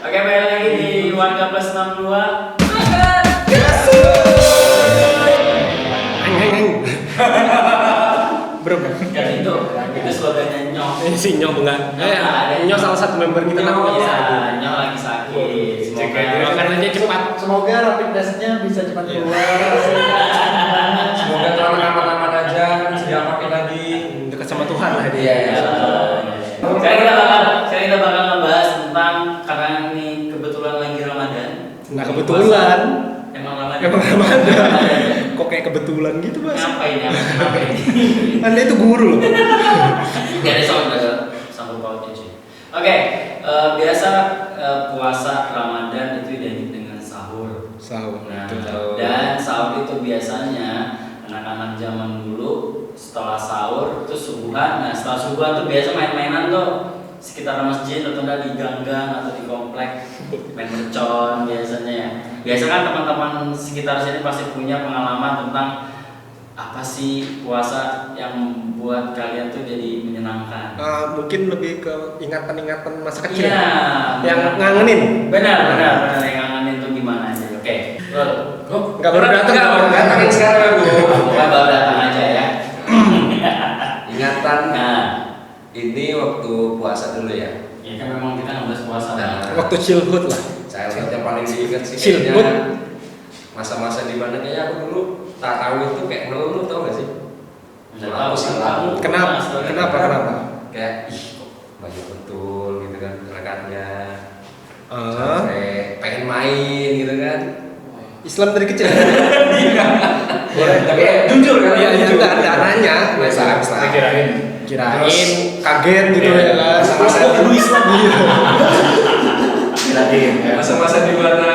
Oke, balik lagi di Warga Plus 62. Bro, Kan itu slogannya Nyok. si Nyok enggak? Nyok salah satu member kita kan lagi sakit. Iya, Nyok lagi sakit. Semoga Doakan aja cepat. Semoga rapid testnya bisa cepat keluar. Semoga terlalu aman-aman aja, segera pakai lagi. Dekat sama Tuhan lah dia. Iya. Sekarang kita bakal ngebahas tentang karena ini kebetulan lagi Ramadan. Nah kebetulan. Emang Ramadan. Emang Ramadan. Kok kayak kebetulan gitu mas? Ngapain? Anda itu guru loh. Gak ada sangkut pautnya sih. Oke, biasa puasa Ramadan itu identik dengan sahur. Sahur. Nah, Betul. dan sahur itu biasanya anak-anak zaman dulu setelah sahur itu subuhan. Nah, setelah subuhan tuh biasa main-mainan tuh sekitar masjid atau enggak di gang-gang atau di komplek, main mercon biasanya ya. Biasa kan teman-teman sekitar sini pasti punya pengalaman tentang apa sih puasa yang buat kalian tuh jadi menyenangkan. Mungkin lebih ke ingatan-ingatan masa kecil. Iya, Yang ngangenin. Benar yang ngangenin tuh gimana aja. Oke. Nggak baru datang. Datangin sekarang Bu. Pokoknya baru datang aja ya. Ingatan. Nah, Ini waktu puasa dulu ya. ya kan memang kita ngebahas puasa. Nah. Waktu childhood lah. Childhood yang paling diingat sih Childhood. kayaknya masa-masa di mana kayaknya aku dulu tarawih tuh kayak ngeluh, tau gak sih? Nggak tahu sih kamu. Kenapa? Kayak ih kok banyak betul gitu kan rekatnya. Ah. Sampai pengen main gitu kan. Islam dari kecil. Boleh, tapi jujur kan? Iya, jujur. enggak nanya. Biasa. Kirain Terus kaget gitu ya kan. Masa-masa Dulu Islam iya. Kirain. Masa-masa di mana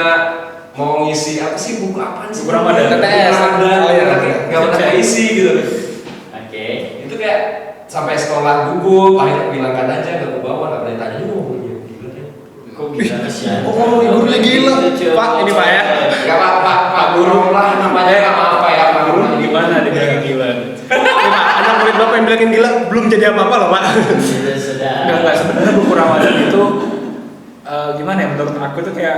mau ngisi apa sih buku apaan sih? Buku Ramadan. TTS. Ramadan. Oh, iya. Nggak pernah isi gitu. Oke. Itu kayak sampai sekolah gugup, akhirnya bilangkan aja nggak ke bawah, nggak pernah tanya juga gurunya. Gila deh. Kok bisa sih? Oh, gurunya gila. Pak, ini Pak ya. Nggak apa-apa, Pak Guru lah namanya nggak apa-apa ya Pak Guru. Gimana dibilangin gila? Anak murid Bapak yang bilangin gila belum jadi apa-apa loh Pak. Sudah. Enggak sebenarnya buku Ramadan itu gimana ya menurut aku tuh kayak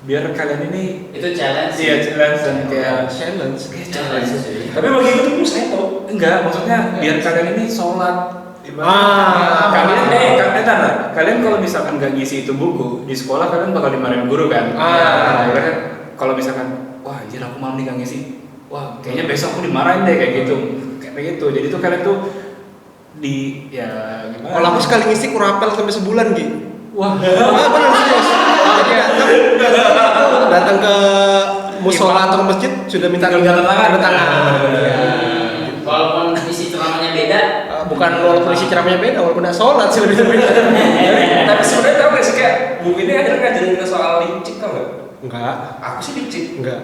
biar kalian ini Itu challenge. iya challenge dan kayak Challenge. Challenge sih. Tapi bagi itu tuh saya tahu. enggak maksudnya biar kalian ini sholat Ah. kalian kalau misalkan nggak ngisi itu buku di sekolah kalian bakal dimarahin guru kan kan kalau misalkan wah anjir aku malam nih nggak ngisi wah kayaknya besok aku dimarahin deh kayak gitu jadi tuh kalian tuh di ya gimana Kalau aku sekali ngisi kurapel sampai sebulan gitu. wah Benar serius. Jadi datang ke musola atau ke masjid sudah minta Tinggal tanda tangan. tanda tangan. Iya. Walaupun isi ceramahnya beda. Bukan walaupun isi ceramahnya beda, walaupun nggak sholat sih lebih beda. Tapi sebenarnya tahu nggak sih kayak buku ini akhirnya ngajarin kita soal licik tau nggak? Enggak. Aku sih licik. Enggak.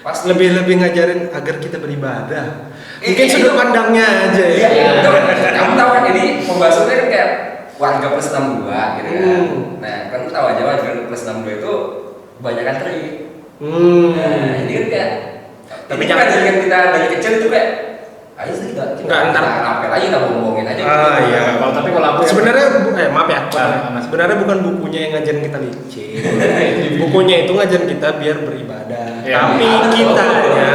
Pasti. Lebih ngajarin agar kita beribadah. Mungkin Iya. sudut pandangnya aja ya. Iya. Kamu tahu kan ini pembahasannya kan kayak warga plus 62 gitu kan. Nah, kan tahu aja warga plus 62 itu kebanyakan teri. Nah, ini kan kayak Tapi ini jangan- kan ngajarin kita dari kecil itu kayak ayo sih kita Ntar. rapel aja kita ngomongin aja. Ah iya. tapi kalau aku Sebenarnya maaf ya. Nah. Sebenarnya bukan bukunya yang ngajarin kita licin. Bukunya itu ngajarin kita biar beribadah. Ya, Tapi iya. kitanya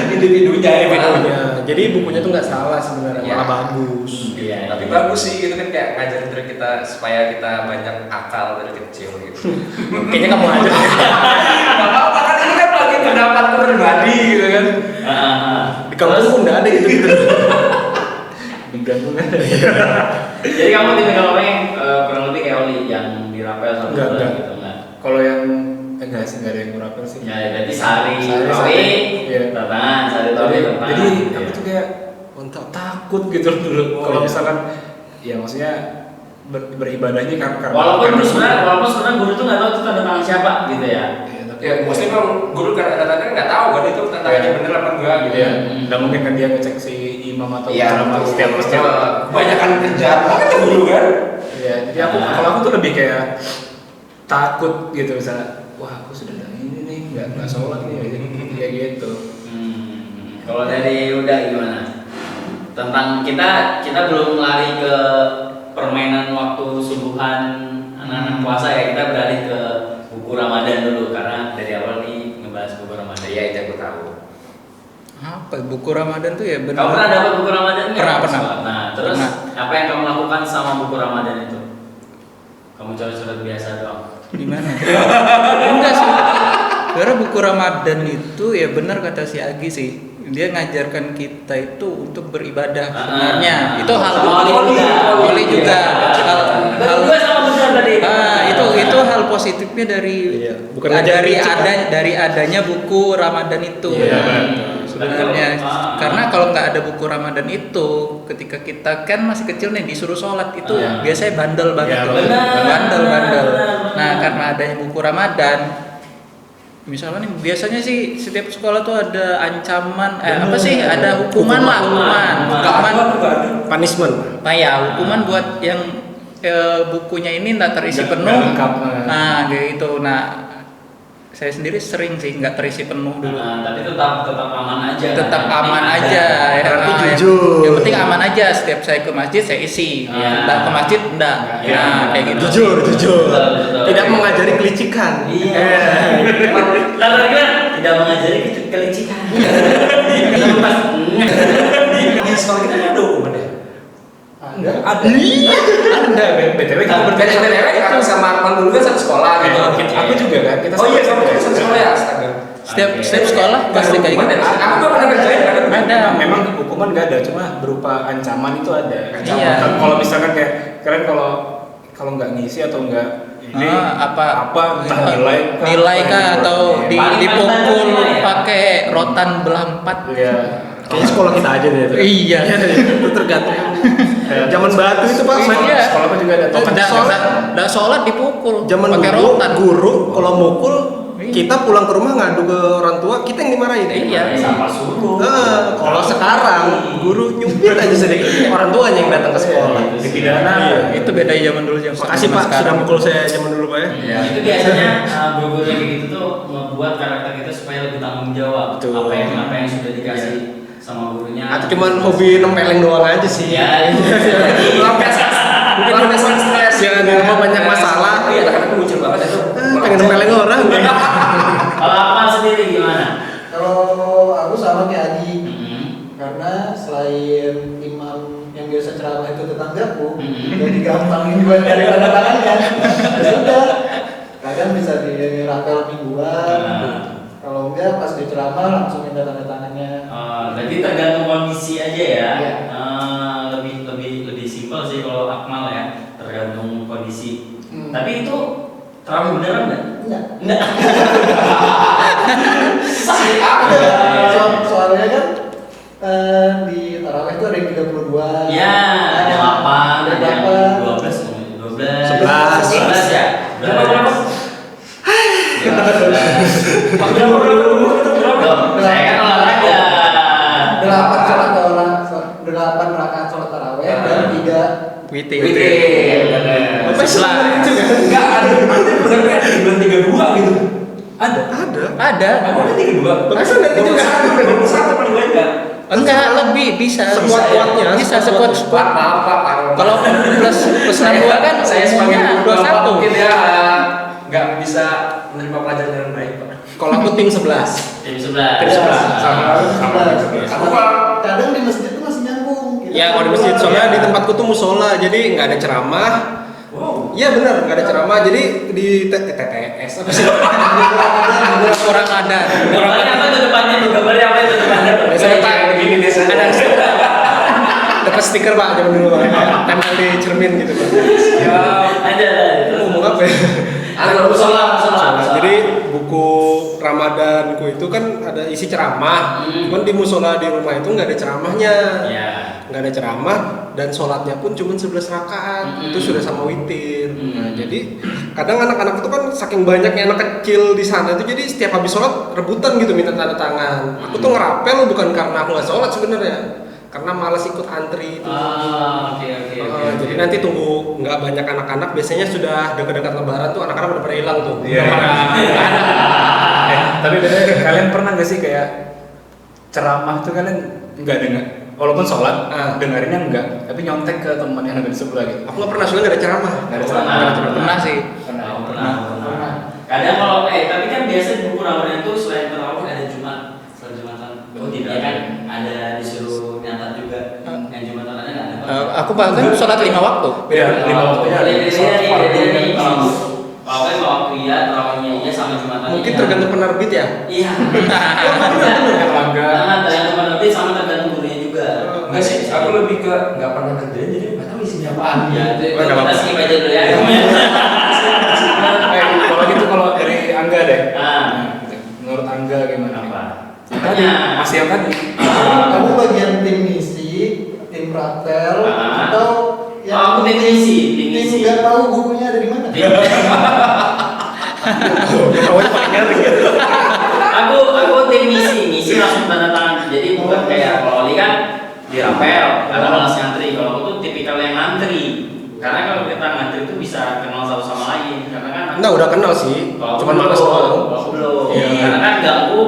individunya individunya. Jadi bukunya tuh nggak salah sebenarnya, Iya. malah bagus. Iya. Tapi bagus sih gitu kan kayak ngajarin dari kita supaya kita banyak akal dari kecil gitu. Kayaknya kamu aja. Gak apa-apa kan ini kan lagi pendapatku pribadi gitu kan. Di kampus pun nggak ada gitu. diganggu kan Jadi kamu tipikal orang yang kurang lebih kayak Oli yang dirapel sama Enggak, bulan enggak. gitu enggak? kalau yang enggak sih enggak ada yang ngurapel sih Ya berarti sehari Sehari, Rowi, iya. tantangan, sehari Rowi, tantangan. jadi Iya. aku tuh kayak takut gitu dulu kalau misalkan ya maksudnya beribadahnya karena Walaupun sebenarnya guru tuh nggak tahu itu tanda tangan siapa gitu ya. ya, tapi Ya maksudnya memang guru kadang-kadang nggak tahu kan itu tantangannya bener apa enggak gitu ya ya. nggak mungkin kan dia ngecek si imam atau Iya, ceramah betul. setiap Kebanyakan kerjaan banget tuh guru kan. ya jadi kalau aku tuh lebih kayak takut gitu misalnya wah aku sudah ini nih nggak sholat nih jadi kayak gitu Kalau dari Uda gimana? Tentang kita belum lari ke permainan waktu subuhan anak puasa ya, kita beralih ke buku Ramadan dulu karena dari awal nih ngebahas buku Ramadan. Iya, itu aku tahu. Apa buku Ramadan tuh ya benar. Kamu pernah dapat buku Ramadan nggak? Pernah. Nah, terus Pernah. apa yang kamu lakukan sama buku Ramadan itu? Kamu coret-coret biasa doang. Gimana? Enggak sih. Karena buku Ramadan itu ya benar kata si Agi sih. Dia ngajarkan kita itu untuk beribadah sebenarnya. Itu hal boleh juga. Juga sama benar tadi. Itu hal positifnya dari Iya, bukan ngajarin dari adanya buku Ramadan itu. Iya, Sebenarnya karena kalau nggak ada buku Ramadan itu, ketika kita kan masih kecil nih disuruh sholat itu biasanya bandel banget. Iya, loh. benar. Bandel. Nah, karena adanya buku Ramadan, misalnya nih biasanya sih setiap sekolah tuh ada ancaman apa sih, ada hukuman. Punishment. Nah ya, hukuman buat yang bukunya ini nggak terisi Nggak penuh. lengkap. Nah kayak gitu. Nah saya sendiri sering sih nggak terisi penuh dulu. Tapi tetap aman aja. Tetap aman aja ya. Berarti yang- jujur. Yang penting aman aja. Setiap saya ke masjid saya isi. Iya. Nggak ke masjid enggak. Iya. Nah kayak gitu. Jujur. Betul. Tidak mengajari kelicikan. Iya. Kalau kita tidak mengajari kelicikan. Pas Di sekolah kita ada hukuman ya? Ada. Ada BTW kita BTW kan sama Akmal dulu kan satu sekolah gitu. Aku juga kan. Kita Oh iya, kamu satu sekolah ya? Astaga. Setiap sekolah pasti kayak Hukuman gitu. ya? Aku nggak pernah kerjain kan? Ada. Memang hukuman nggak ada, cuma berupa ancaman itu ada. Iya. Kalau misalkan kayak kalian kalau nggak ngisi atau nggak ini apa entah nilai kah atau Paling dipukul banyak ya? pakai rotan belah 4. Iya. Kayaknya sekolah kita aja deh itu. Iya. Itu tergantung. Zaman batu itu Pak. Iya. Sekolah aku juga ada token Nggak sholat dipukul Zaman pakai dulu rotan. guru kalau mukul Iya. kita pulang ke rumah ngadu ke orang tua, kita yang dimarahin. Iya. sama suruh. Kalau sekarang guru nyupir aja sedikit, orang tuanya yang datang ke sekolah. dipidana. Iya. Itu beda zaman dulu yang Makasih Pak sudah mukul saya zaman dulu Pak ya. Ya, itu biasanya guru-guru yang gitu tuh ngebuat karakter kita supaya lebih tanggung jawab. Betul. Apa yang sudah dikasih sama gurunya. Atau cuman hobi nempeleng doang aja sih. Ya, itu. Mungkin Lampiasan stres. Jangan di rumah banyak masalah. Iya, kadang-kadang muncul banget itu. Pengen nempeleng orang. Kalau Akmal sendiri gimana? Kalau aku sama kayak Adi, Mm-hmm. karena selain imam yang biasa ceramah itu tetanggaku, Mhm. jadi gampangin buat dari tanda tangannya. Ya sudah, kadang bisa dirapel mingguan. Kalau enggak pas di ceramah langsung minta tanda tangannya. Jadi tergantung kondisi aja ya. Iya. Lebih simpel sih kalau Akmal ya, tergantung kondisi. Hmm. Tapi itu terawih beneran nggak? Enggak. Enggak. Soalnya kan di tarawih itu ada yang 32. Ya, ada 8, ada yang 8. 12, 11. 11 ya. Berapa? Saya kan olahraga. 8 sholat orang, 8 rakaat sholat tarawih dan 3 Witir. Bapak Islam juga. Enggak ada. Benar-benar di bulan 32 gitu. Ada. Ada. Aku ada 32. Bapak Islam dari juga. 21 paling banyak kan? Enggak, lebih bisa. Sekuat-kuatnya. Bisa sekuat. Maaf. Kalau plus 62 kan saya sebagai umumnya guru bapak 21. mungkin ya nggak bisa menerima pelajaran dengan baik Pak. Kalau aku tim 11. Tim 11. Tim 11. Sama. Aku kadang di masjid itu masih nyambung. Gitu. Ya kalau di masjid soalnya di tempatku tuh musola, jadi nggak ada ceramah. Wow. Iya benar nggak ada ceramah, jadi di TTS apa sih? Kurang ada. Gambarnya apa tuh depannya tuh? Gambarnya apa itu depannya tuh? Biasanya Pak begini biasanya. dapat stiker Pak zaman dulu Pak, tempel di cermin gitu Pak. Ada. Ngomong apa ya? Musola. Jadi buku Ramadanku itu kan ada isi ceramah, cuman di musola di rumah itu nggak ada ceramahnya. Ya. Nggak ada ceramah dan sholatnya pun cuma 11 rakaat. Itu sudah sama witir. Nah, jadi kadang anak-anak itu kan saking banyaknya anak kecil di sana itu, jadi setiap habis sholat rebutan gitu minta tanda tangan. Aku tuh ngerapel bukan karena aku nggak sholat sebenarnya, karena malas ikut antri itu. Oke. Jadi nanti tunggu nggak banyak anak-anak, biasanya sudah dekat-dekat lebaran tuh anak-anak udah pada hilang tuh. Iya. Tapi bener, kalian pernah nggak sih kayak ceramah tuh kalian nggak dengar walaupun sholat, Ah. dengerinnya enggak, tapi nyontek ke teman yang ada di sebelah gitu. Aku nggak pernah soalnya nggak ada ceramah. Nggak ada Pernah. ceramah. Pernah sih. Pernah. Kadang kalau tapi kan biasa di buku ramadhan itu selain terawih ada Jumat, selain Jumatan. Oh tidak kan ada disuruh nyatat juga. Yang Jumatan ada nggak ada? Aku bahkan sholat 5 waktu. Iya, 5 waktunya ada. Kalau waktu iya, terawihnya iya sama Jumatan. Mungkin tergantung penerbit ya. Iya. Erlangga. Tergantung penerbit sama tergantung gurunya juga. Enggak sih, aku lebih ke nggak pernah kerjain jadi nggak tahu isinya apaan. Ya, nggak kita apa-apa. skip aja dulu ya. Kalau gitu kalau dari Angga deh. Ah. Menurut Angga gimana? Apa? Tadi masih yang tadi. Kamu bagian tim misi, tim rapel, Ah. atau Aku tim misi, tim misi. nggak tahu bukunya ada di mana? Awalnya pakai nyari gitu. Aku tim misi langsung tanda tangan. Jadi bukan kayak kalau Oli kan di rapel karena malas ngantri. Kalau aku tuh tipikal yang ngantri. Karena kalau kita ngantri itu bisa kenal satu sama lain. Karena kan Nah udah kenal sih, kalau aku cuman belum, malas doang. kalau aku belum. Iya. Karena kan ganggu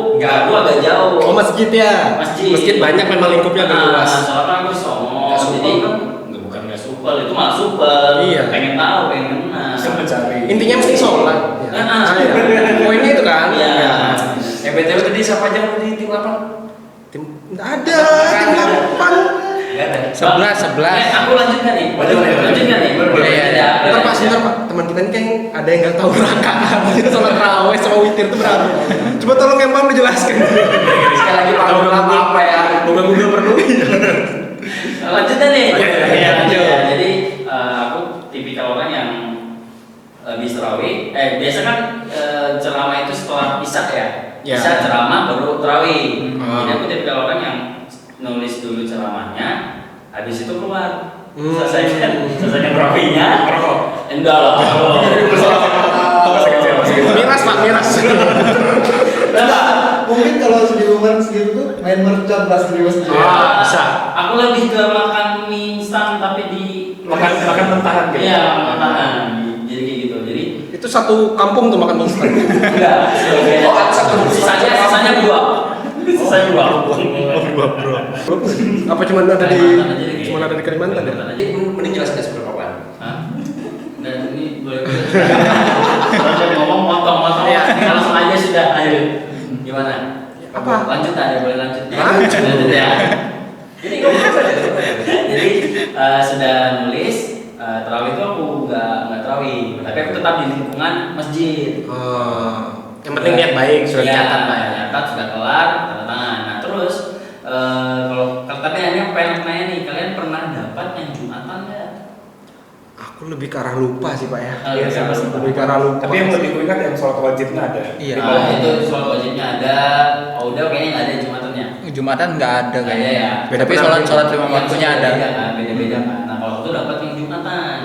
agak jauh. Oh masjid ya? Masjid. banyak memang lingkupnya agak luas. Soalnya kan aku di Songo. Nggak supel Jadi kan? bukan nggak supel, itu malah supel. Iya. Pengen tahu, pengen kenal. Bisa mencari. Intinya mesti sholat. Ah. Iya. Poinnya itu kan? Iya. BTW tadi siapa aja di tim 8? Tim nggak ada, tim 8. Enggak ada. 11. Aku lanjutkan nih. Lanjutkan. Lanjutkan nih. Iya. Bentar Pak, sebentar Pak. Teman kita ini kan ada yang nggak tahu rakaat. Sholat raweh sama witir itu berapa? Coba tolong yang paham dijelaskan. Sekali lagi Pak apa ya? Moga Google perlu. Lanjutkan nih. Iya, lanjut. Jadi aku tipikal orang yang habis tarawih. Biasa kan ceramah itu setelah isya ya. Ya. Isya ceramah baru tarawih. Hmm. Jadi aku tipikal orang yang nulis dulu ceramahnya, habis itu keluar. Hmm. Selesaikan tarawihnya. Merokok. Enggak lah. Masih kecil. Miras Pak, miras. Mungkin kalau di rumah segitu tuh main mercon pas di masjid. Ah, bisa. Aku lebih ke makan mie instan tapi di Makan mentahan gitu. Iya, mentahan. Jadi kayak gitu. Jadi Itu satu kampung tuh makan instan. enggak. Oh, ada satu. Sisanya dua. Sisanya dua. Bro. Apa cuma ada di Kalimantan ya? Jadi mending jelaskan seperti apa? Hah? Dan ini boleh. Kalau ngomong motong-motong ya, langsung aja sudah. Ayo. Gimana? Apa? Lanjut aja, boleh lanjut. Lanjut. ya. Jadi ngomong saja. Jadi sudah nulis terawih itu aku nggak terawih, tapi aku tetap di lingkungan masjid. Yang penting niat baik, sudah Iya, dicatat Pak ya. Catat sudah kelar, tanda tangan. Nah terus kalau tapi hanya pengen nanya nih, kalian pernah dapat yang Jumatan nggak? Aku lebih ke arah lupa sih Pak ya. Iya, sama sih. Lebih ke arah lupa. Tapi yang lebih kuingat yang sholat wajibnya ada. Iya. Nah, itu soal wajibnya ada. Oh udah kayaknya nggak ada Jumatannya. Jumatan nggak ada Nggak kayaknya. ada ya. Beda Tapi pendapat. sholat lima Yang waktunya ada. beda kan, beda-beda kan. Nah kalau aku tuh dapat yang Jumatan.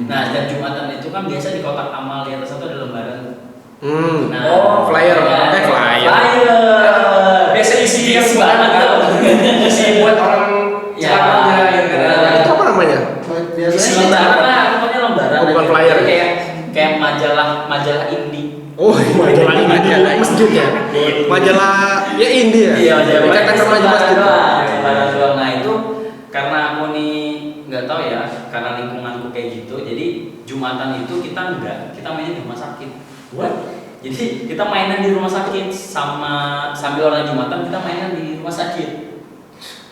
Nah setiap Jumatan itu kan biasa di kotak amal di atas itu ada lembaran. Nah, flyer. ya. Flyer. Biasa isi Isi banget tuh. isi buat orang Ya. celakanya gitu. Itu apa namanya? Isi Biasanya lembaran lah, pokoknya lembaran. Oh, bukan aja. flyer. Jadi kayak majalah indie. Oh, majalah ini di masjid ya. Majalah ya indie ya. Iya, majalah Ikatan remaja masjid. Lembaran doang. Nah itu karena aku nih nggak tahu ya, karena lingkunganku kayak gitu. Jadi Jumatan itu kita mainnya di rumah sakit. What? Jadi kita mainan di rumah sakit sambil orang Jumatan kita mainan di rumah sakit.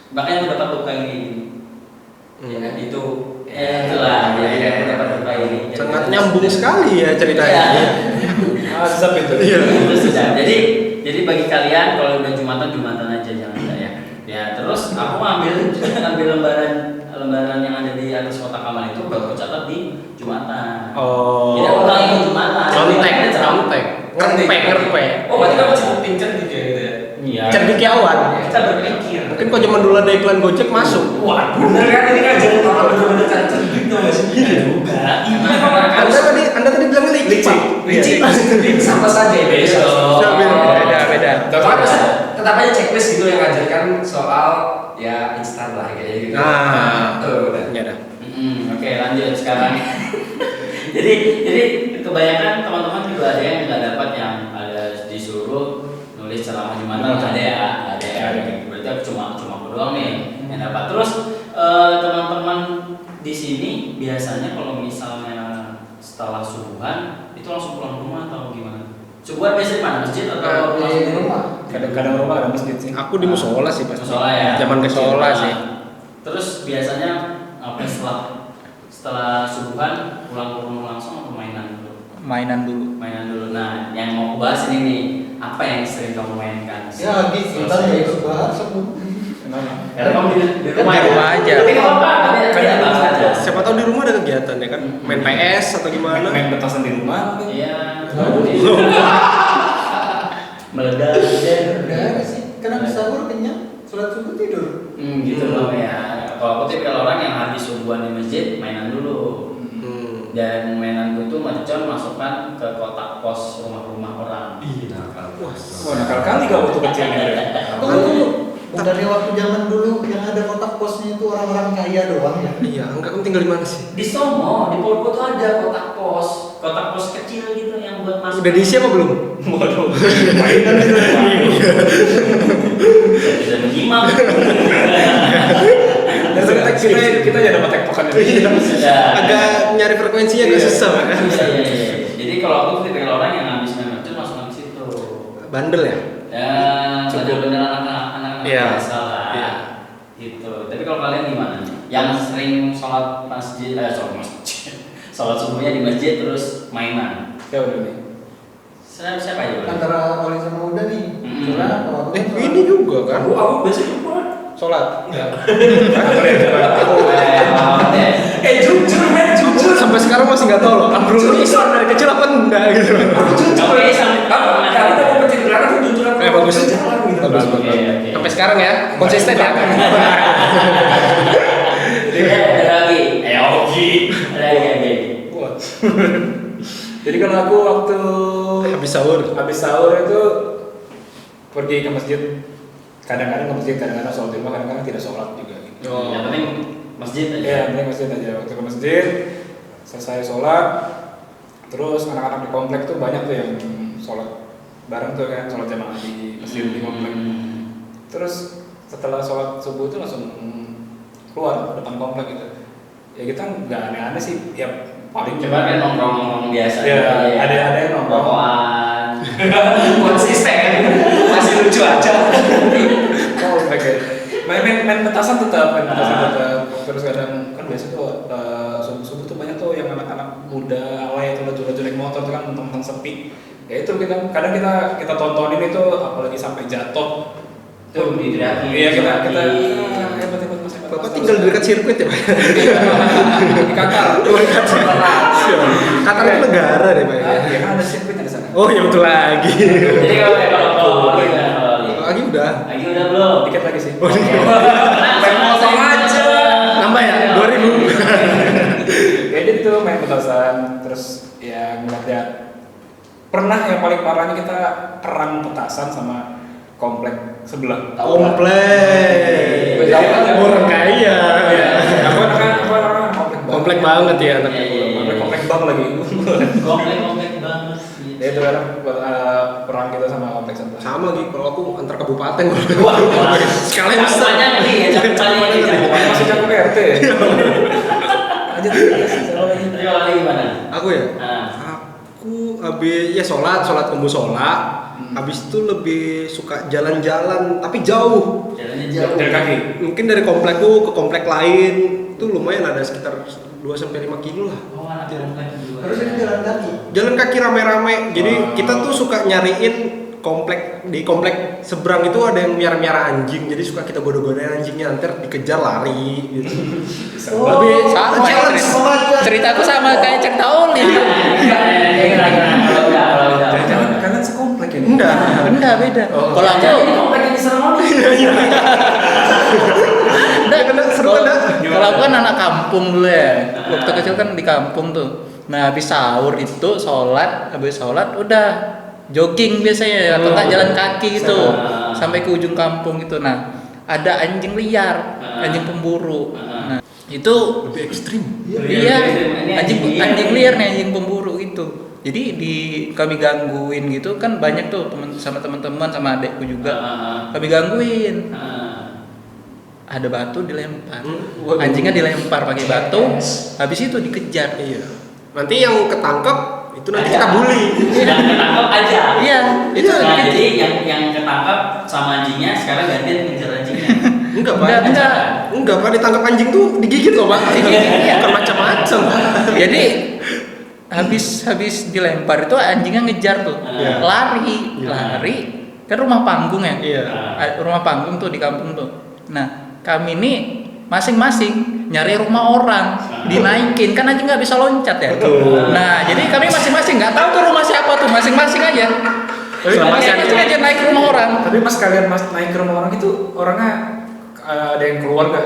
Makanya aku dapat luka ini. Ya itu. Itulah ya aku dapat luka ini. Sangat nyambung sekali ya ceritanya. Iya. Azab itu. Iya. Itu sudah. Jadi bagi kalian kalau udah Jumatan aja jangan ada ya. Ya terus aku ambil lembaran yang ada di atas kotak amal itu baru catat di Jumatan. Oh. Jadi aku ulang ikut Jumatan. Contek. Oh, berarti kamu cukup pincer gitu ya? Iya. Cendekiawan. Kita berpikir. Mungkin kalau zaman dulu ada iklan Gojek masuk. Wah, Bener kan ini kan jadi orang bener-bener cerdik tuh nggak sih? iya juga. Anda tadi bilang licik. Pak. Licik, sama saja ya. Beda. Beda. Tetap aja checklist gitu yang ngajarkan soal ya instan lah kayak gitu. Nah, Tuh, ya dah. Oke, lanjut sekarang. jadi kebanyakan teman-teman juga ada yang nggak dapat yang ada disuruh nulis ceramah Jumatan ada ya. Berarti aku cuma aku doang nih yang dapat. biasanya kalau misalnya setelah subuhan itu langsung pulang rumah atau gimana? Subuhan biasanya di mana? Masjid atau rumah di sendiri? rumah. Kadang-kadang rumah ada masjid sih. Aku di musola sih pasti. Musola ya. Zaman ke Musola sih. Terus biasanya apa setelah subuhan pulang ke rumah langsung atau mainan dulu? Mainan dulu. Mainan dulu. Nah, yang mau aku bahas ini nih, apa yang sering kamu mainkan? Ya gitu, kita ya itu bahas sebelum. Karena kamu di rumah, Di rumah aja. Tapi nggak apa-apa, tapi ada bahas aja. Siapa tahu di rumah ada kegiatan ya kan, main PS atau gimana? Main petasan di rumah. Iya. Meledak Udah sih, karena sahur kenyang, sholat subuh tidur. gitu loh ya. Kalau aku tipikal orang yang habis subuhan di masjid mainan dulu. Dan mainanku itu mercon masukkan ke kotak pos rumah-rumah orang. Wah, nakal kali kau waktu kecil gitu. Tunggu, dari waktu zaman dulu yang ada kotak posnya itu orang-orang kaya doang ya. Iya, enggak kamu tinggal di mana sih? Di Somo, di Polpo tuh ada kotak pos kecil gitu yang buat masuk. Udah diisi apa belum? Waduh. Mainan itu. Bisa menyimak. Kita aja dapat tektokan itu. Agak nyari frekuensinya agak susah kan? Iya. Jadi kalau aku tuh tipikal orang yang habis main mercon masuk ke situ. Bandel ya? Ya, bener-bener anak-anak Iya. biasa lah. Iya. Gitu. Tapi kalau kalian gimana? Yang sering sholat sholat subuhnya di masjid terus mainan. Ya udah nih. Siapa aja? Bang? Antara Oli sama Uda nih. Soalnya kalau aku Ini juga kan? Aku biasanya cuma Sholat. jujur men, jujur. Sampai sekarang masih nggak tahu loh. Ambrul itu Islam dari kecil apa enggak gitu? Oke, sampai Kalau udah mau pencitraan aku jujur aku. Bagus. Jalan gitu. Bagus. Oke. Sampai sekarang ya, konsisten ya. Ada lagi. Oke. Ada lagi. Wah. Jadi kalau aku waktu Habis sahur. itu pergi ke masjid. Kadang-kadang ke masjid, kadang-kadang sholat di rumah, kadang-kadang tidak sholat juga. Gitu. Oh. Yang penting masjid aja. Ya, penting masjid aja. Waktu ke masjid, selesai sholat, terus anak-anak di komplek tuh banyak tuh yang sholat bareng tuh kan, sholat jamaah di masjid di komplek. Terus setelah sholat subuh itu langsung keluar depan komplek gitu. Ya kita nggak aneh-aneh sih, ya paling Coba kan nongkrong biasa. Ya, ada yang nongkrong. Rokokan. Konsisten. Masih lucu aja. Komplek ya. Main petasan tetap. Terus kadang kan biasa tuh subuh tuh banyak tuh yang anak-anak muda alay atau laju-laju naik motor tuh kan mentang-mentang sepi. Ya itu kadang kita tontonin itu apalagi sampai jatuh. Tuh diteriakin. Iya kita Bapak tinggal di dekat sirkuit ya Pak? di Qatar. Qatar itu negara deh Pak. Ya kan ada sirkuitnya di sana. Oh iya betul lagi. Jadi kalau Lagi udah. lagi udah belum? Dikit lagi sih. Oh, dikit. Main motor aja. Nambah ya? 2000. Kayak gitu main petasan terus ya ngeliat pernah yang paling parahnya kita perang petasan sama komplek sebelah. Komplek. Orang kaya. Apa namanya Komplek banget ya anaknya. komplek bang lagi. Komplek banget. Ya itu kan perang kita sama komplek sebelah. Sama gitu, kalau aku antar kabupaten. Wah, Sekalian besar. cakupannya gede ya, cakupannya gede. Masih cakup RT. Aja tuh lagi. Tapi kalau lagi gimana? Aku ya? Nah. Aku habis ya sholat ke musola. Habis itu lebih suka jalan-jalan tapi jauh. Jalannya jauh. Jalan kaki. Mungkin dari komplekku ke komplek lain itu lumayan ada sekitar 2-5 kilo lah. Oh, anak komplek juga. terus ini jalan kaki. Jalan kaki rame-rame. Jadi kita tuh suka nyariin di komplek seberang itu ada yang miara-miara anjing. Jadi suka kita goda-godain anjingnya, ntar dikejar lari gitu. Lebih Sama ya, ceritaku sama kayak cerita Oli. Kalau udah. Jangan kalian sekomplek ini. Enggak beda. Kalau aku Ini komplek yang diserang Kalau aku kan anak kampung dulu ya. Waktu kecil kan di kampung tuh. Nah, habis sahur itu habis sholat udah jogging biasanya atau enggak jalan kaki gitu sampai ke ujung kampung gitu. Nah, ada anjing liar, anjing pemburu. Nah, itu lebih ekstrim. iya, anjing liar nih, anjing pemburu gitu. Jadi kami gangguin gitu kan banyak tuh teman-teman sama adekku juga. Kami gangguin. ada batu dilempar. Waduh. Anjingnya dilempar pakai batu, habis itu dikejar. Iya. Nanti yang ketangkep itu nanti kita bully. Yang ketangkap aja. Iya, itu Nah, dikejar. jadi yang ketangkap sama anjingnya sekarang gantian ngejar anjingnya. Enggak, Pak. Enggak. Pak, ditangkap anjing tuh digigit loh, Pak. Iya. Bukan macam-macam. Jadi habis dilempar itu anjingnya ngejar tuh. Iya. Lari kan rumah panggung ya. Iya. Rumah panggung tuh di kampung tuh. Nah, kami ini masing-masing nyari rumah orang, dinaikin kan anjing nggak bisa loncat ya. Nah, jadi kami masing-masing nggak tahu tuh rumah siapa tuh, masing-masing aja. Masing-masing aja naik ke rumah orang. Tapi pas kalian naik ke rumah orang itu orangnya ada yang keluar nggak?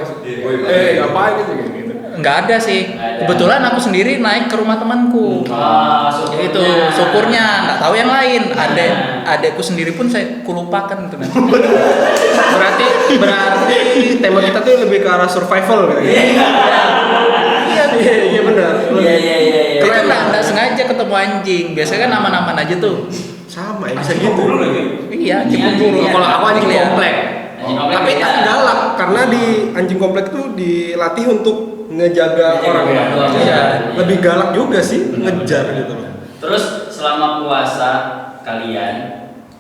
Ngapain gitu gitu. Nggak ada sih. Nggak ada. Kebetulan aku sendiri naik ke rumah temanku. Syukurnya. Itu syukurnya, nggak tahu yang lain. Adekku sendiri pun saya kulupakan itu. Berarti tema kita tuh lebih ke arah survival gitu. Iya benar. Iya. Kita nggak sengaja ketemu anjing. Biasanya kan aman-aman aja tuh. Sama ya bisa gitu. Iya, Iya, anjing iya. Kalau aku anjing Iya. komplek. Anjing komplek Tapi beda. tak galak karena di anjing komplek tuh dilatih untuk ngejaga Ngejaga orang. orang doang. Iya. Lebih galak juga sih ngejar gitu loh. Terus selama puasa kalian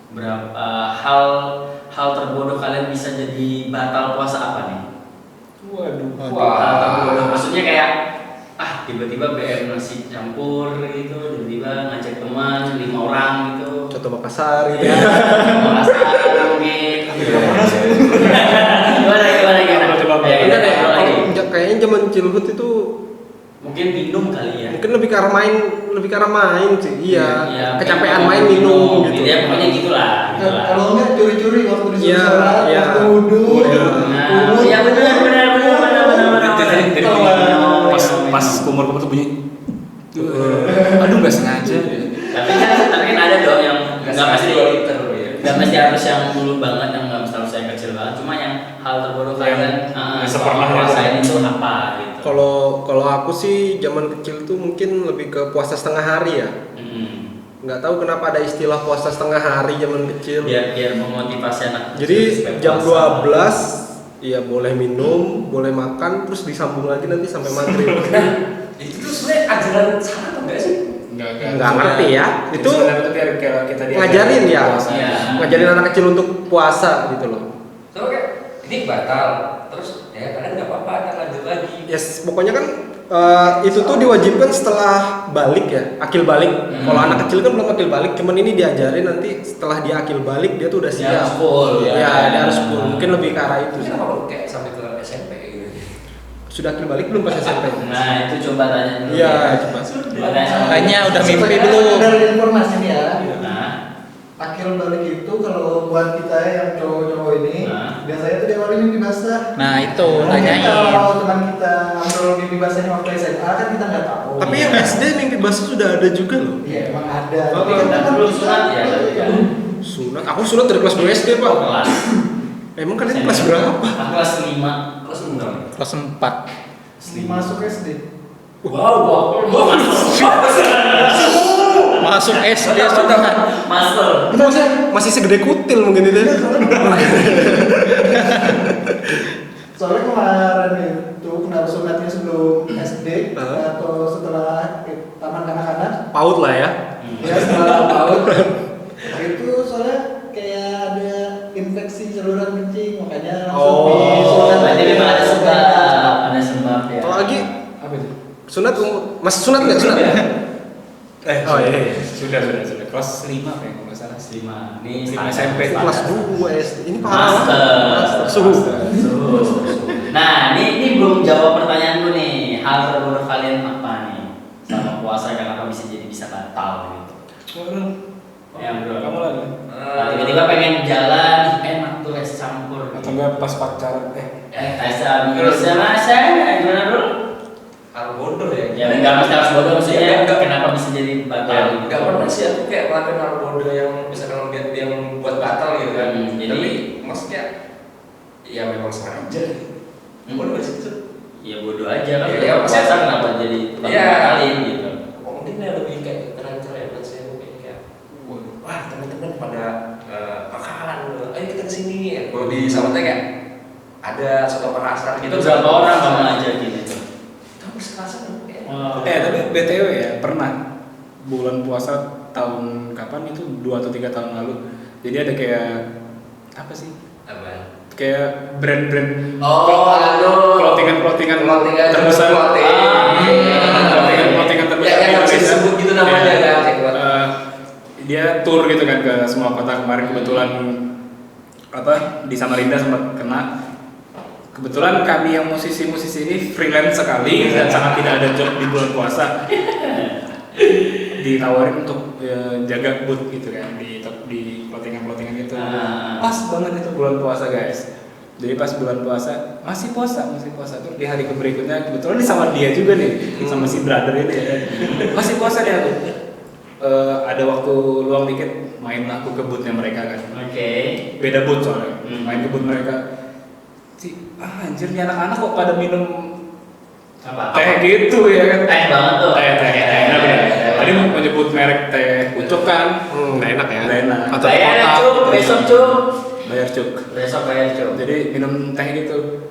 berapa hal terbodoh kalian bisa jadi batal puasa apa nih? Waduh. Hal terbodoh maksudnya kayak tiba-tiba BM nasi campur gitu, tiba-tiba ngajak teman 5 orang gitu. Contoh Makassar gitu ya. Makassar mungkin. Gimana? Coba. Kita deh lagi. Kayaknya zaman childhood itu Mungkin minum kali ya. mungkin lebih ke arah main sih. Iya. Iya, Kecapean main minum gitu. Ya pokoknya gitulah. Kalau enggak curi-curi waktu disuruh Iya, sholat, iya. waktu wudhu. Nah, iya benar. Pas kumur tuh bunyi. Aduh nggak sengaja. Tapi kan ada dong yang nggak pasti 2 liter ya. nggak mesti harus yang dulu banget, yang nggak mesti harus yang kecil banget, cuma yang hal terbodoh kalian sepernah puasain itu apa gitu. Kalau aku sih zaman kecil tuh mungkin lebih ke puasa setengah hari ya. Nggak tahu kenapa ada istilah puasa setengah hari zaman kecil. Biar memotivasi anak kecil Jadi supaya jam puasa. 12 ya boleh minum, boleh makan, terus disambung lagi nanti sampai maghrib. Itu tuh sebenarnya ajaran salah atau enggak sih? Nggak ngerti ya. Itu sebenarnya biar kita ngajarin ya. Iya. Ngajarin anak kecil untuk puasa gitu loh. So kayak ini batal, terus ya kalian nggak apa-apa, kita lanjut lagi. Yes, pokoknya kan itu tuh diwajibkan setelah balik ya, akil balik. Kalau anak kecil kan belum akil balik, cuman ini diajarin nanti setelah dia akil balik dia tuh udah Dia harus siap. full, Ya, ya. dia harus full. Mungkin lebih ke arah itu Terus sih. kenapa kayak sampai ke SMP gitu? Sudah akil balik belum pas SMP? Nah itu coba tanya dulu. Iya, ya. coba. Coba tanya sama Tanya udah mimpi Supaya belum? Dari informasi nih ya. Nah, Akil balik itu kalau buat kita yang cowok-cowok ini Nah. biasanya tuh diawali mimpi basah. Nah, itu Mungkin tanyain. kalau teman kita ngobrol mimpi basahnya waktu SMA kan kita nggak tahu. Tapi yang SD mimpi basah sudah ada juga loh. Iya emang ada. Oh, Tapi kan dan teman belum kita sunat ya tadi ya. Sunat, aku sunat dari kelas 2 SD pak. Kelas. Emang kalian kelas berapa? Aku kelas 5. Kelas 6. Kelas 4. masuk SD. Wow. Masuk SD sudah. Master. Itu masih segede kutil mungkin itu. Soalnya kemarin itu kenapa sunatnya sebelum SD atau setelah taman kanak-kanak? Paut lah ya. Ya setelah PAUD itu soalnya kayak ada infeksi saluran kencing makanya langsung disunat. Berarti memang ada sebab ya. Kalau lagi Apa itu? sunat masih sunat nggak sunat? Oh iya. Sudah. Kelas 5 apa ya kalau nggak salah. 5. Ini 5 SMP. Kelas 2 SD. Ini Master. Master. Suhu. Nah, ini belum jawab pertanyaanku nih. Hal terbodoh kalian apa nih? Sama puasa kenapa bisa batal gitu. Ya bro. Kamu lagi? Tiba-tiba pengen jalan, enak tuh es campur. Atau enggak pas pacaran? Es campur sama saya gimana bro? Hal bodoh ya. Ya nggak mesti harus bodoh maksudnya. Ya, nggak. Kenapa bisa jadi batal? Ya, gitu? nggak pernah sih aku kayak melakukan hal bodoh yang misalkan yang membuat batal gitu kan. Jadi- Tapi maksudnya ya memang sengaja. Bodoh nggak sih itu? Ya bodoh aja kan. Ya, Puasa maksudnya- kenapa jadi Iya. batalin gitu? Oh, mungkin ya lebih kayak keren-keren ya saya mungkin kayak wah teman-teman pada makan, ayo kita kesini. Kalau di sahabatnya kayak ada ada soto perasa Itu berapa orang kamu ngajakin itu? Hampir serasa Tapi BTW ya, pernah bulan puasa tahun kapan itu 2 atau 3 tahun lalu. Jadi ada kayak apa sih? apa? Kayak brand-brand Clothingan terbesar. Clothingan terbesar yang harus disebut gitu namanya kan. Dia tour gitu kan ke semua kota kemarin, kebetulan di Samarinda sempat kena. Kebetulan kami yang musisi-musisi ini freelance sekali dan sangat tidak ada job di bulan puasa. Ditawarin untuk jaga booth gitu kan di clothingan gitu. Pas banget itu bulan puasa guys. Jadi pas bulan puasa masih puasa terus di hari berikutnya kebetulan sama dia juga nih, sama si brother ini ya. Masih puasa dia tuh. Ada waktu luang dikit main aku ke boothnya mereka kan. Oke. Beda booth soalnya. Main ke booth mereka. Anjir nih anak-anak kok pada minum teh gitu ya kan. Teh banget tuh. Teh. Tadi mau menyebut merek teh ucok kan. Nggak enak ya. Nggak enak. Atau Bayar kotak. cuk, besok cuk. Bayar cuk. Besok bayar cuk. Jadi minum teh gitu.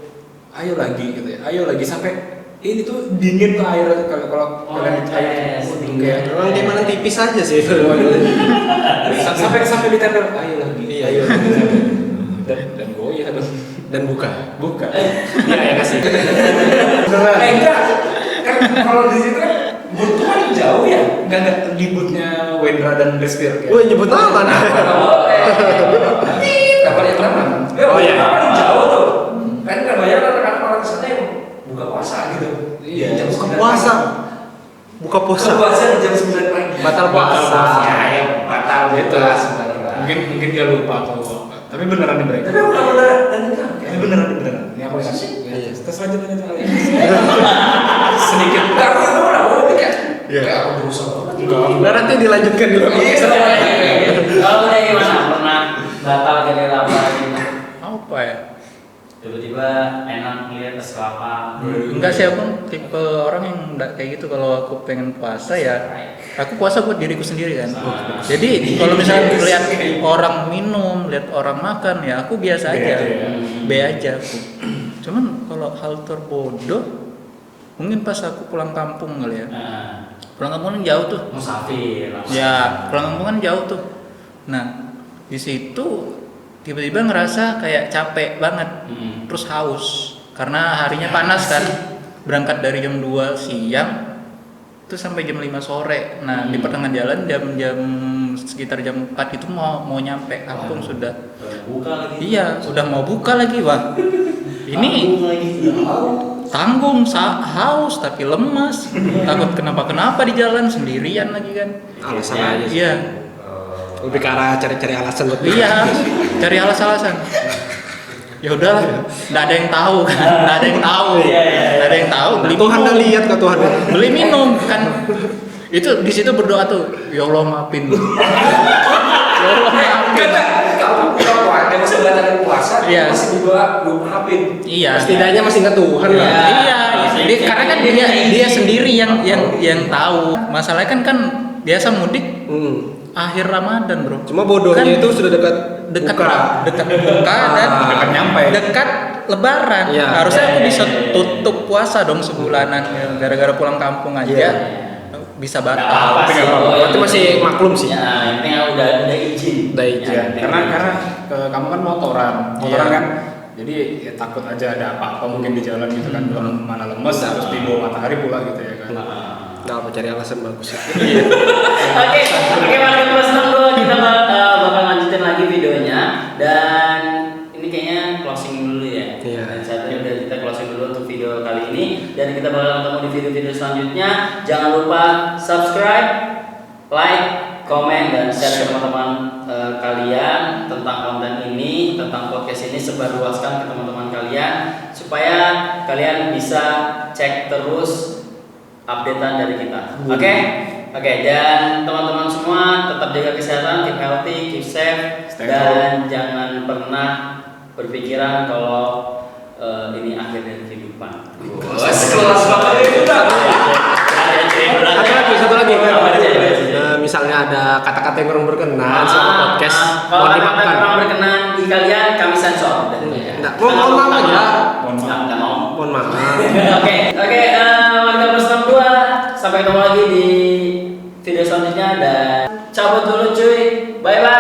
Ayo lagi gitu ya. Ayo lagi sampai ini tuh dingin tuh air kalau kalian yes, kayak Memang dia mana tipis aja sih itu. sampai di tender ayo lagi. Iya, ayo. Dan goyah dong. Dan buka. Iya ya kasih. Enggak. Kan kalau di situ kan butuh kan jauh ya. Enggak di bootnya Wendra dan Respir ya. Wah, nyebut nama nah. Kapal yang lama. Oh, iya. Kapal jauh tuh. Kan banyak anak-anak orang kesana yang buka puasa gitu. Iya. Jam Buka 9 puasa. pagi. Buka puasa. Buka puasa di jam 9 pagi. Batal puasa. Ya, batal Gitu. puasa. Mungkin dia lupa atau apa. Tapi beneran nih mereka. Tapi udah beneran dan itu. Ini beneran. Ini aku kasih. Iya. Terus lanjut. Sedikit. Enggak mau kayak. Iya. Kayak aku berusaha banget. Nah, nanti dilanjutkan dulu. Kalau udah gimana? Pernah batal gara-gara apa gitu? Apa ya? Tiba-tiba enak ngeliat es kelapa. Enggak sih, aku tipe orang yang enggak kayak gitu. Kalau aku pengen puasa ya aku puasa buat diriku sendiri kan. Jadi kalau misalnya lihat orang minum, lihat orang makan ya aku biasa aja. B aja aku. Cuman kalau hal terbodoh mungkin pas aku pulang kampung kali ya. Pulang kampung kan jauh tuh. Musafir. Ya, pulang kampung kan jauh tuh. Nah, di situ tiba-tiba ngerasa kayak capek banget, terus haus karena harinya panas kan, berangkat dari jam 2 siang itu sampai jam 5 sore. Nah, di pertengahan jalan jam sekitar jam 4 itu mau nyampe kampung sudah. Buka lagi. Iya, sudah mau buka lagi, wah. Ini tanggung haus tapi lemas, takut kenapa di jalan sendirian lagi kan. Alasan aja sih. Iya. Lebih ke arah cari-cari alasan buat Iya, cari alasan. Ya udahlah, nggak ada yang tahu kan, nggak ada yang tahu, nggak ada yang tahu. Beli Tuhan minum. udah lihat kok Tuhan. Beli minum kan, itu di situ berdoa tuh, ya Allah maafin. Ya Allah maafin. Kamu keluarga masih batalin puasa, Iya. masih berdoa lu maafin. Iya. Setidaknya masih ingat Tuhan lah. Iya. Karena kan dia sendiri yang tahu. Masalahnya kan biasa mudik akhir Ramadan bro. Cuma bodohnya Kan itu sudah dekat buka. dekat buka dan Dekat nyampe. dekat Lebaran. Iya. Harusnya aku bisa tutup puasa dong sebulanan gara-gara pulang kampung aja. Iya. Bisa Nggak batal. apa-apa Tapi sih. nggak apa-apa. Berarti masih maklum sih. Ya, yang penting udah izin. Udah izin. Ya, Karena kamu kan motoran kan. Jadi ya, takut aja ada apa-apa mungkin di jalan gitu kan, belum mana lemes harus di bawah matahari pula gitu ya kan. Nah, apa cari alasan bagus sih. Oke, Market Plus 62 kita bakal lanjutin lagi videonya dan ini kayaknya closing dulu ya. Iya. Dan saat ini udah kita closing dulu untuk video kali ini dan kita bakal ketemu di video-video selanjutnya. Jangan lupa subscribe, like, komen dan share ke teman-teman kalian tentang konten ini, tentang podcast ini, sebarluaskan ke teman-teman kalian supaya kalian bisa cek terus updatean dari kita. Oke, dan teman-teman semua tetap jaga kesehatan, keep healthy, keep safe, Stay dan jangan pernah berpikiran kalau ini akhir dari kehidupan. Kelas banget itu. Satu lagi. Apa aja? Misalnya ada kata-kata yang kurang berkenan sama podcast, Kalau mohon kata-kata dimaafkan. kurang berkenan di kalian, kami sensor. Enggak, mohon maaf aja. Nggak mau. Mohon maaf. Oke, warga plus 62, sampai ketemu lagi di video selanjutnya dan cabut dulu cuy. Bye bye.